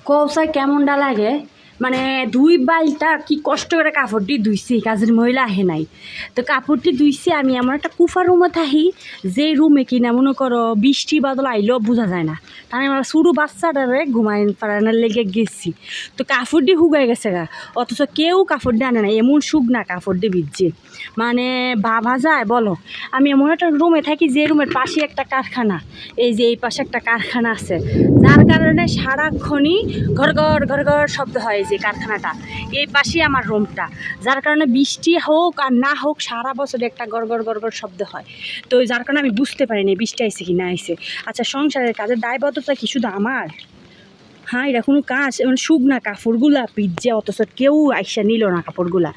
কৌসায় কেমনটা লাগে মানে দুই বালটা কি কষ্ট করে কাপড়টি ধুইছি, কাজের মহিলা আহে নাই তো কাপড়টি ধুইছি আমি এমন একটা কুফা রুমে থাকি যে রুমে কিনা মনে করো বৃষ্টি বাদল আইলেও বোঝা যায় না, তাই আমরা শুরু বাচ্চাটারে ঘুমাই পাড়ানোর লেগে গেছি তো কাপড়টি হুগাই গেছে গা, অথচ কেউ কাপড়টি আনে না, এমন শুকনা কাপড়টি ভিজছে মানে ভাবা যায় বলো। আমি এমন একটা রুমে থাকি যে রুমের পাশে একটা কারখানা, এই যে এই পাশে একটা কারখানা আছে যার কারণে সারাক্ষণই ঘর ঘর ঘর ঘর শব্দ হয়, যে কারখানাটা এই পাশে আমার রুমটা, যার কারণে বৃষ্টি হোক আর না হোক সারা বছর একটা গড় গড় গড় গড় শব্দ হয়। তো যার কারণে আমি বুঝতে পারিনি বৃষ্টি আইছে কি না আইছে। আচ্ছা, সংসারের কাজের দায়বদ্ধতা কি শুধু আমার? হ্যাঁ, এটা কোনো কাজ মানে শুকনা কাপড়গুলা ভিজে, অথচ কেউ আইসা নিল না কাপড়গুলা,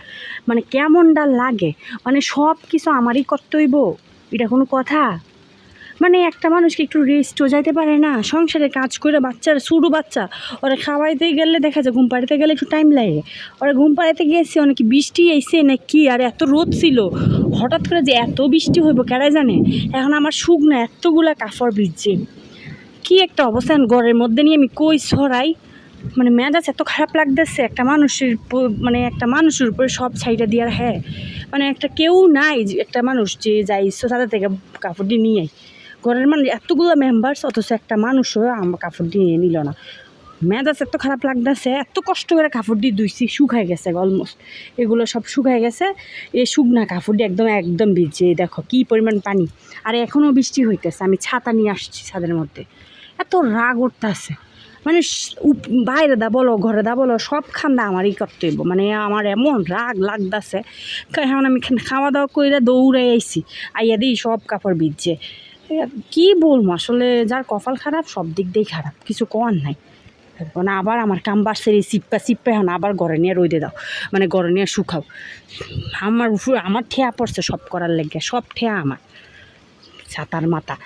মানে কেমনটা লাগে, মানে সব কিছু আমারই করতে হইব, এটা কোনো কথা? মানে একটা মানুষকে একটু রেস্টও যাইতে পারে না, সংসারে কাজ করে বাচ্চার ছোটো বাচ্চা ওরা খাওয়াইতে গেলে দেখা যায় ঘুম পাড়িতে গেলে একটু টাইম লাগে, ওরা ঘুম পাড়াইতে গেছে অনেক বৃষ্টি আইছে না কি, আর এত রোদ ছিল হঠাৎ করে যে এত বৃষ্টি হইব কেডাই জানে। এখন আমার শুকনো এতগুলা কাপড় ভিজছে, কি একটা অবস্থান ঘরের মধ্যে নিয়ে আমি কই ছড়াই, মানে মেজাজ এত খারাপ লাগতেছে। একটা মানুষের মানে একটা মানুষের উপরে সব ছাইটা দেওয়ার, হ্যাঁ মানে একটা কেউ নাই যে একটা মানুষ যে যাই ইচ্ছা তাদের থেকে কাপড় দিয়ে নিয়ে আই, ঘরের মানে এতগুলো মেম্বার্স অথচ একটা মানুষও আমার কাপড় দিয়ে নিল না। মেজাজ এত খারাপ লাগতেছে, এত কষ্ট করে কাপড় দিয়ে ধুইছি, শুকাই গেছে অলমোস্ট, এগুলো সব শুকাই গেছে। এই শুকনা কাপড় দিয়ে একদম একদম ভিজে, দেখো কি পরিমাণ পানি, আর এখনও বৃষ্টি হইতেছে। আমি ছাতা নিয়ে আসছি ছাদের মধ্যে, এত রাগ উঠতেছে, মানে বাইরে দা বলো ঘরে দা বলো সব খান্দা আমারই করতে হইব, মানে আমার এমন রাগ লাগতেছে। এখন আমি খাওয়া দাওয়া করে দৌড়ে আইছি, আইয়া দিই সব কাপড় ভিজছে। কি বলবো আসলে, যার কপাল খারাপ সব দিক দিয়েই খারাপ, কিছু করার নাই। মানে আবার আমার কাম বাড়ছে, এই চিপ্পা চিপ্পা এখন আবার ঘরে নিয়ে রোদে দাও, মানে ঘরে নিয়ে শুকাও। আমার ঠেয়া পড়ছে সব করার লেগে, সব ঠেয়া আমার ছাতার মাথা।